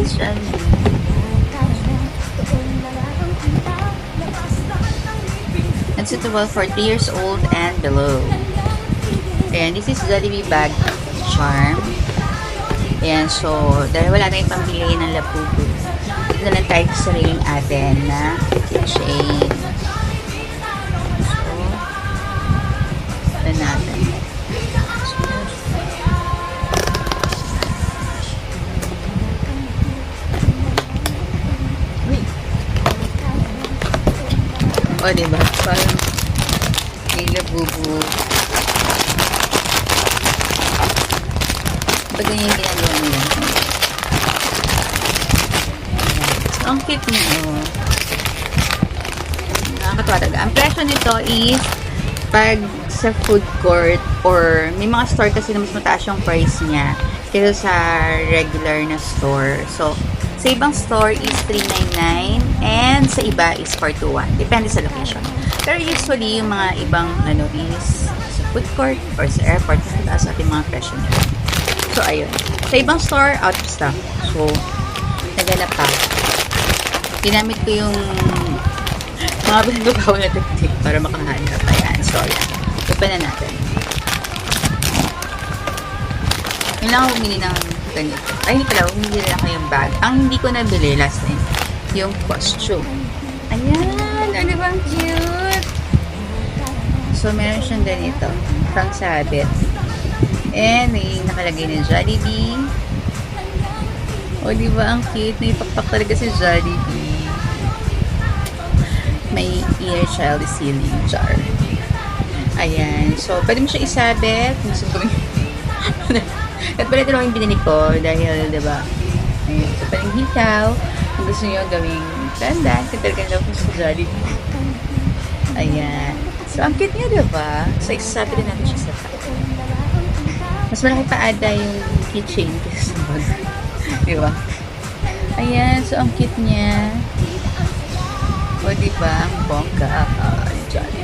guys, Jollibee. And suitable for 3 years old and below. Ayan, this is Jollibee bag charm. Ayan, so, dahil wala tayong pambili ng lapupo, dito na lang tayo sa sariling atin na keychain. So, ito natin. O, diba? Parang may labubo. Pag ganyan yung ginagawa nila. So, ang cute niya, oh. Nakakatawa talaga. Ang presyo nito is pag sa food court or may mga store kasi na mas mataas yung price niya kaysa sa regular na store. So, sa ibang store is $3.99 and sa iba is $4.21. Depende sa location. Pero usually, yung mga ibang ano is sa food court or sa airport, mataas ating mga presyo nila. So, ayun. Sa ibang store, out of stock. So, naganap pa. Ginamit ko yung mga binagawa na tiktik para makahanap. Ayan. So, ayan. Open na natin. Yun lang ako bumili ng ganito. Ay, hindi pala. Bumili lang ako yung bag. Ang hindi ko nabili last time, yung costume. Ayan. Ano bang cute? So, meron siyang ganito. Pang sabit. And may nakalagay na Jollibee. O, diba ang cute? Naipakpak talaga si Jollibee. May inner child sealing jar. Ayan. So, pwede mo siya isabit. Gusto ko at pala ito lang yung binili ko dahil, diba, ayun, so parang hikaw. Kung gusto nyo gawing tanda, katalagang love mo sa Jollibee. Ayan. So, ang cute niya, diba? So, isasabit din natin siya sa top. Mas malaki pa ada yung keychain kasi sa bag. Diba? Ayan. So, ang cute niya. O, diba? Ang bongga. Jollibee.